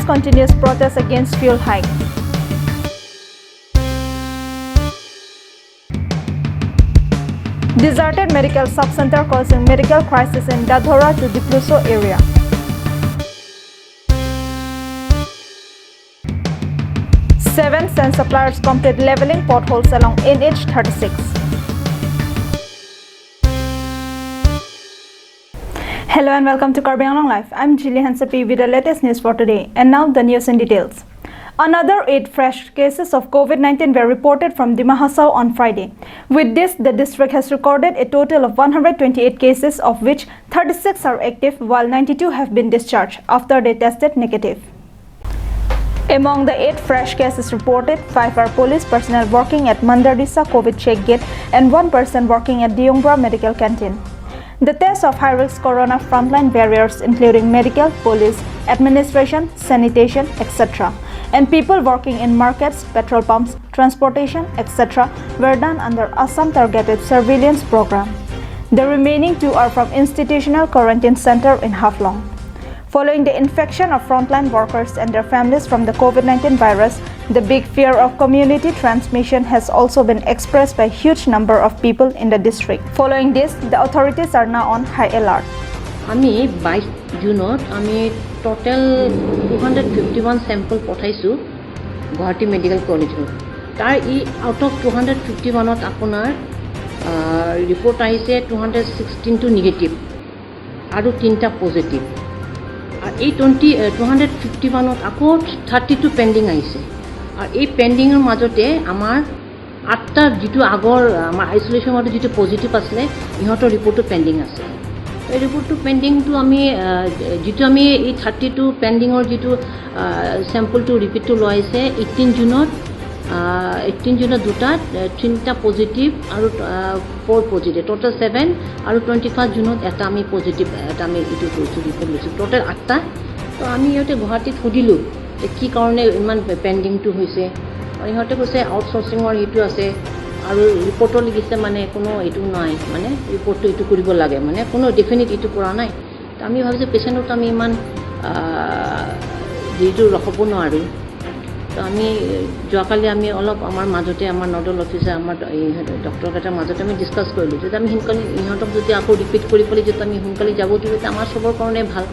Farmers continues protest against fuel hike. Deserted medical sub-center causing medical crisis in Dadhara to Dipluso area. Seven sand suppliers complete leveling potholes along NH 36. Hello and welcome to Karbi Anglong Live. I'm Jilly Hansapi with the latest news for today. And now the news in details. Another 8 fresh cases of COVID-19 were reported from Dima Hasao on Friday. With this, the district has recorded a total of 128 cases, of which 36 are active, while 92 have been discharged after they tested negative. Among the 8 fresh cases reported, 5 are police personnel working at Mandardisa COVID check gate and 1 person working at Diongbra Medical Canteen. The test of high-risk corona frontline barriers including medical, police, administration, sanitation, etc. and people working in markets, petrol pumps, transportation, etc. were done under Assam Targeted Surveillance Program. The remaining 2 are from Institutional Quarantine Center in Haflong. Following the infection of frontline workers and their families from the COVID-19 virus, the big fear of community transmission has also been expressed by a huge number of people in the district. Following this, the authorities are now on high alert. আমি 22 জুনত আমি total 251 sample পঠাইছো Guwahati medical কলেজত তাৰ ই out of 251ত আপোনাৰ report আহিছে 216 টো negative আৰু 3টা positive আর এই 251ত আকৌ 32 পেন্ডিং আহিছে আর এই পেন্ডিংৰ মাজতে আমাৰ 8টা যেটো আগৰ আমাৰ আইসোলেশন মতে যেটো পজিটিভ আছিল ইহঁতৰ ৰিপৰ্টটো পেন্ডিং আছে এই ৰিপৰ্টটো পেন্ডিংটো আমি যেটো আমি এই 32 পেন্ডিংৰ যেটো স্যাম্পলটো ৰিপিটটো লইছে 18 জুনত দুটা 3টা পজিটিভ আৰু 4 পজিটিভ টোটাল 7 আৰু 25 জুনত এটা আমি পজিটিভ এটা আমি ইটো কৰিছো ৰিপৰ্ট লৈছো টোটাল 8টা তো আমি ইহতে গুৱাহাটীত খুদিলো যে কি কাৰণে ইমান পেন্ডিংটো হৈছে আৰু ইহতে কৈছে আউটসোর্সিংৰ ইটো আছে আৰু ৰিপৰ্টৰ লিখিছে মানে কোনো ইটো নাই মানে ৰিপৰ্টটো ইটো কৰিব লাগে মানে কোনো ডেফিনিট ইটো কৰা নাই তো আমি ভাবিছো পেশেন্টক আমি ইমান যেটো ৰখাব নোৱাৰো তো আমি যোৱাকালি আমি অলপ আমাৰ মাজতে আমাৰ নডল অফিচাৰ আমাৰ ডক্টৰ কেইটাৰ মাজতে আমি ডিসকাস কৰিলো যে আমি হিনকালি ইহঁতক যদি আকৌ ৰিপিট কৰি পলে যে আমি হিনকালি যাব দিলে আমাৰ সবৰ কাৰণে ভাল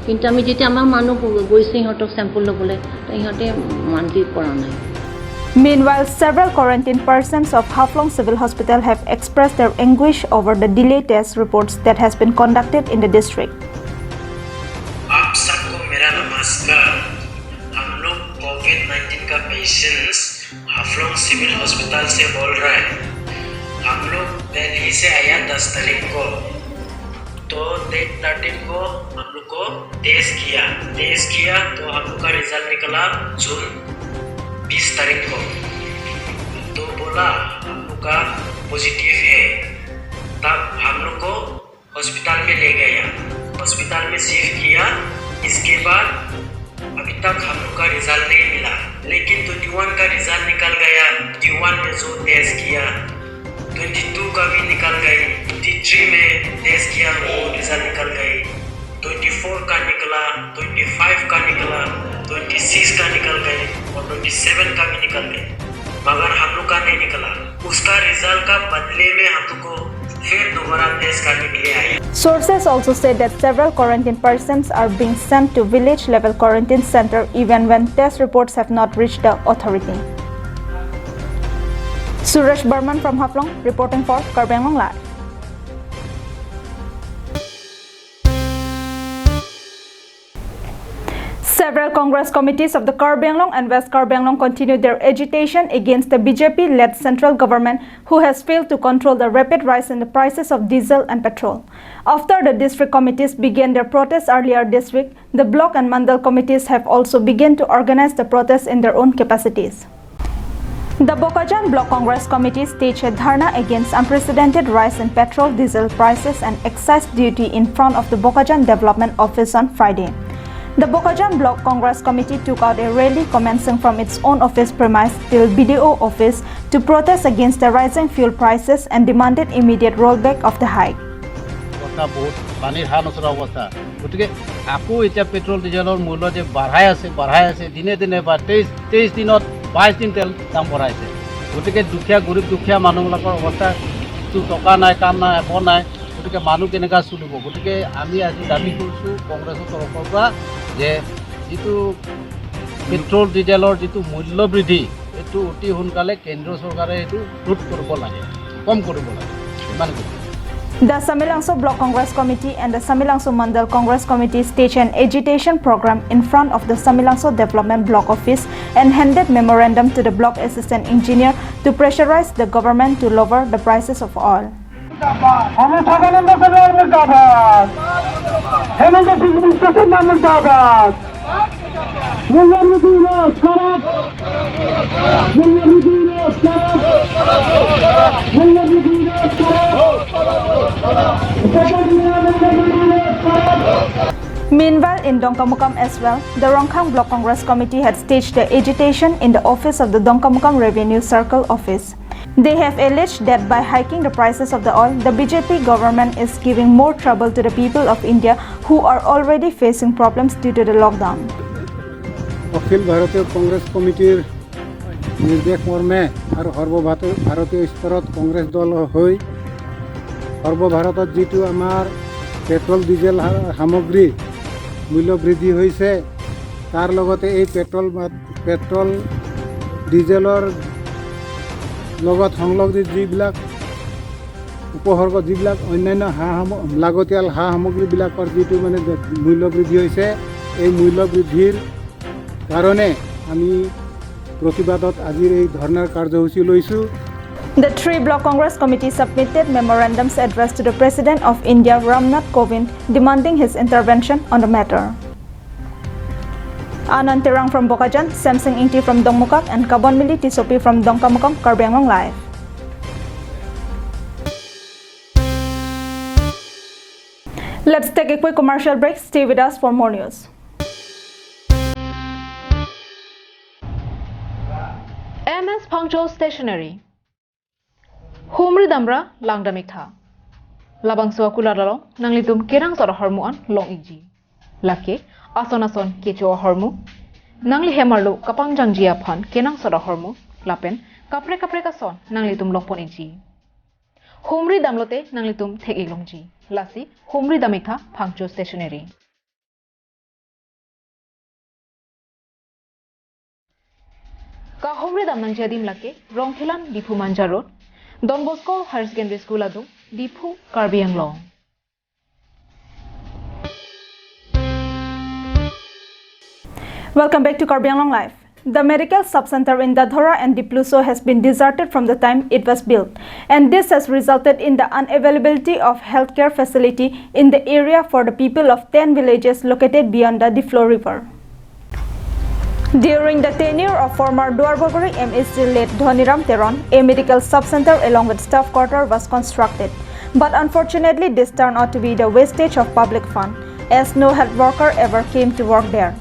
কিন্তু আমি যেতিয়া আমাৰ মানুহ গৈছে ইহঁতক স্যাম্পল লবলে তো ইহঁতে মানকি কৰা নাই Meanwhile, several quarantine persons of Haflong Civil Hospital have expressed their anguish over the delayed test reports that has been conducted in the district. आप सबको मेरा नमस्कार हम लोग कोविड-19 का पेशेंट्स हाफलोंग सिविल हॉस्पिटल से बोल रहे हैं हम लोग दिल्ली से आया 10 तारीख को तो 13 को हम लोग को टेस्ट किया तो हम लोग का रिजल्ट निकला जून 20 तारीख को तो बोला हम लोग का पॉजिटिव है तब हम लोग को हॉस्पिटल में ले गया हॉस्पिटल में शिफ्ट किया इसके बाद अभी तक हम लोग का रिजल्ट नहीं मिला लेकिन 21 का रिजल्ट निकल गया 21 में जो टेस्ट किया 22 का भी निकल गई 23 में टेस्ट किया वो रिजल्ट निकल गई 24 का निकला 25 का निकला 26 का निकल गए और 27 का भी निकल गए मगर हम लोग का नहीं निकला उसका रिजल्ट का बदले में हम लोग को फिर दोबारा टेस्ट करने के लिए आए Sources also said that several quarantine persons are being sent to village level quarantine center even when test reports have not reached the authority. Suresh Burman from Haflong reporting for Karbi Anglong Live. Several Congress committees of the Karbi Anglong and West Karbi Anglong continued their agitation against the BJP-led central government who has failed to control the rapid rise in the prices of diesel and petrol. After the district committees began their protests earlier this week, the block and mandal committees have also begun to organize the protests in their own capacities. The Bokajan Block Congress Committee staged a dharna against unprecedented rise in petrol, diesel prices and excise duty in front of the Bokajan Development Office on Friday. The Bokajan Block Congress Committee took out a rally commencing from its own office premise till BDO office to protest against the rising fuel prices and demanded immediate rollback of the hike. কথা বহুত পানীৰ হাঁহ নচৰা অৱস্থা গতিকে আকৌ এতিয়া petrol ডিজেলৰ মূল্য যে বঢ়াই আছে দিনে দিনে বা 23 দিনত 22 দিন তেল দাম বঢ়াইছে গতিকে গৰীব দুখীয়া মানুহবিলাকৰ অৱস্থা টকা নাই কাম নাই একো নাই গতিকে মানুহ কেনেকৈ চলিব গতিকে আমি আজি দাবী কৰিছোঁ কংগ্ৰেছৰ তৰফৰ পৰা যে যিটো পেট্ৰল ডিজেলৰ যিটো মূল্য বৃদ্ধি এইটো অতি সোনকালে কেন্দ্ৰীয় চৰকাৰে এইটো ৰোধ কৰিব লাগে কম কৰিব লাগে ইমানেই The Samilangso Block Congress Committee and the Samilangso Mandal Congress Committee staged an agitation program in front of the Samilangso Development Block Office and handed memorandum to the block assistant engineer to pressurize the government to lower the prices of oil. Meanwhile, in Dongkamukam as well, the Rongkhang Block Congress Committee had staged the agitation in the office of the Dongkamukam Revenue Circle Office. They have alleged that by hiking the prices of the oil, the BJP government is giving more trouble to the people of India who are already facing problems due to the lockdown. অখিল ভাৰতীয় কংগ্ৰেছ কমিটিৰ নিৰ্দেশ মৰ্মে আৰু সৰ্বভাৰতীয় স্তৰত কংগ্ৰেছ দল হৈ সৰ্বভাৰতত যিটো আমাৰ পেট্ৰল ডিজেল সামগ্ৰী মূল্য বৃদ্ধি হৈছে তাৰ লগতে এই পেট্ৰল ডিজেলৰ লগত সংলগ্নিত যিবিলাক উপসৰ্গ যিবিলাক অন্যান্য লাগতিয়াল সামগ্ৰীবিলাকৰ যিটো মানে মূল্য বৃদ্ধি হৈছে এই মূল্য বৃদ্ধিৰ কাৰণে আমি প্ৰতিবাদত আজিৰ এই ধৰ্ণাৰ কাৰ্যসূচী লৈছোঁ The three Block Congress Committee submitted memorandums addressed to the President of India, Ramnath Kovind, demanding his intervention on the matter. Anand Terang from Bokajan, Samsung Ingti from Dongmukak, and Kabonmili Tisopi from Dongkamukam, Karbi Anglong Live. Let's take a quick commercial break. Stay with us for more news. MS Pangchol Stationery Humri Damra Langdamikha Labangso Kuladalo Nanglitum Kerang Sora Hormuan Long Iji Lake Asonason Kecho Hormu Nangli Hemarlo Kapang Jangjia Pan Kenang Sora Hormu Lapen Kapre Kason Nanglitum Lopon Iji Humri Damlote Nanglitum Tegilongji Lasi Humri Damikha Pangchol Stationery Kahumri Damnang Jadim Lake, Rongkhilan, Dipu Manja Road, Don Bosco Higher Secondary School Adu, Dipu, Karbi Anglong. Welcome back to Karbi Anglong Live. The medical subcenter in Dadhara and Dipluso has been deserted from the time it was built, and this has resulted in the unavailability of healthcare facility in the area for the people of 10 villages located beyond the Diplo River. During the tenure of former Duarbogori MEC late Dhoniram Teron, a medical subcenter along with staff quarter was constructed. But unfortunately, this turned out to be the wastage of public fund, as no health worker ever came to work there.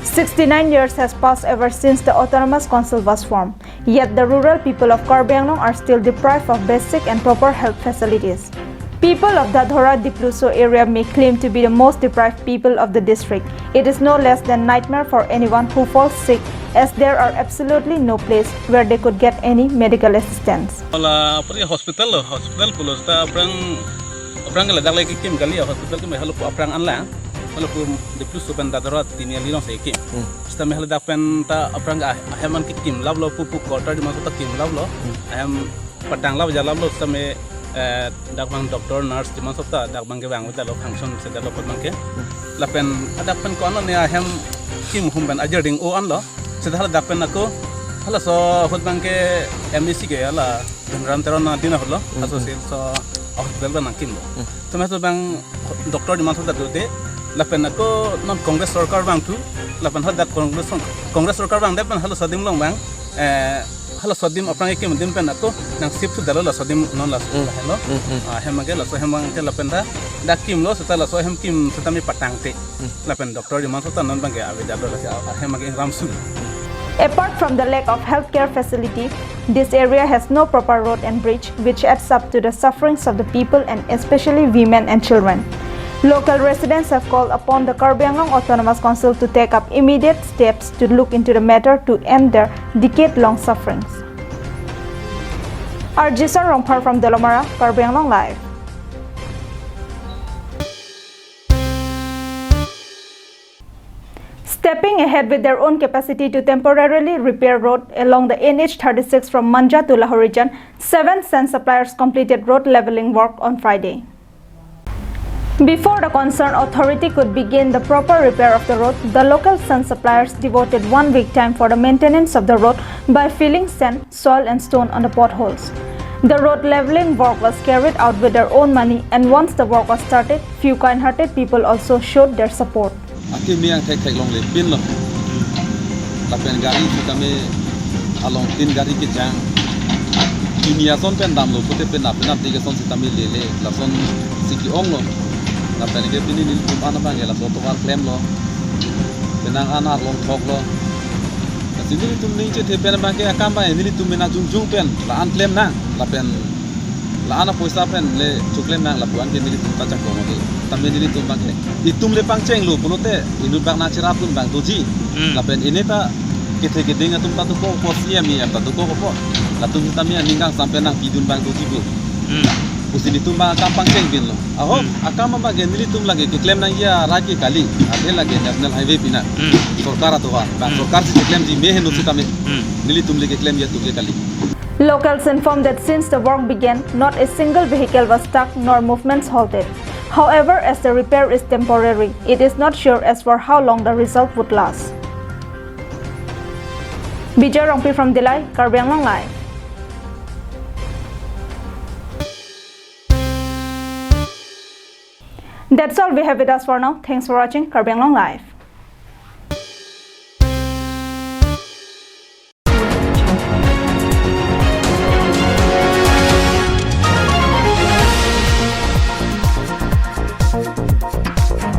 69 years has passed ever since the Autonomous Council was formed, yet the rural people of Karbi Anglong are still deprived of basic and proper health facilities. People of Dadhara Dipluso area may claim to be the most deprived people of the district. It is no less than nightmare for anyone who falls sick, as there are absolutely no place where they could get any medical assistance. Hospital pulos ta aprang ledak lagi kim kali hospital ke mehalo aprang anla kalau Dipluso pen Dadhara tinia lilong se kim. Sta mehalo dak pen ta aprang aheman kim lablo pupu quarter di masuk ta kim lablo ahem padang lab jalablo same dakbang doktor nurse di masuk ta dakbang ke bang udah lo function sedang lo pun ke lapen ada pen kono ne ahem kim humban ajar ding o an lo sedang dakpen aku hala so hutbang ke MEC ke ala Dhoniram Teron na dina holo asosial so hospital ban kim lo temas bang doktor di masuk ta dote lapen aku non kongres sarkar bang tu lapen hadak kongres sarkar bang depan hala sadim long bang halo sodim aprang ke mendim pen aku nang sip tu dalala sodim non la hello hemage la so hemang te la penda dakim lo setala so hem kim setami patang te la pen doktor di masota non bangke ave dalala hemage ramsul. Apart from the lack of healthcare facility, this area has no proper road and bridge, which adds up to the sufferings of the people and especially women and children. Local residents have called upon the Karbi Anglong Autonomous Council to take up immediate steps to look into the matter to end their decade-long sufferings. Arjison Rongpar from Delomara, Karbi Anglong Live. Stepping ahead with their own capacity to temporarily repair road along the NH36 from Manja to Lahore region, 7 sand suppliers completed road leveling work on Friday. Before the concerned authority could begin the proper repair of the road, the local sand suppliers devoted 1 week time for the maintenance of the road by filling sand, soil and stone on the potholes. The road leveling work was carried out with their own money, and once the work was started, few kind-hearted people also showed their support. Aki mi yang tek long le pin lo, lapen gari kita me along tin gari ke jang, dunia son pen dam lo, pute pen apena tiga son kita me lele, lason siki ong lo, lapen ke pini ni tum ana bang la soto war claim lo, penang ana long thok lo, sini tum ni je pen bang ke akam bang ni tum mena jung pen, la an claim nang, lapen la ana poisa pen le chuklem nang la buan ke ni tum ta chak ko mo Kami ni tum bang ke, itum le pangceng lo, punote inut bang na cerapun bang doji, lapen ini ta kita gedeng atum tatu ko posia mi tatu ko ko, latum kita mi ninggang sampai nang pidun bang doji bu, usin itum bang akam pangceng bin lo, aho akam bang genili tum lagi ke claim nang ya raki kali, ada lagi national highway bina, sorkar atau bang sorkar si claim di mehen usi kami, nili tum lagi claim ya tu ke kali. Locals informed that since the work began, not a single vehicle was stuck nor movements halted. However, as the repair is temporary, it is not sure as for how long the result would last. Bijay Rongpi from Delai, Karbi Anglong Live. That's all we have with us for now. Thanks for watching Karbi Anglong Live.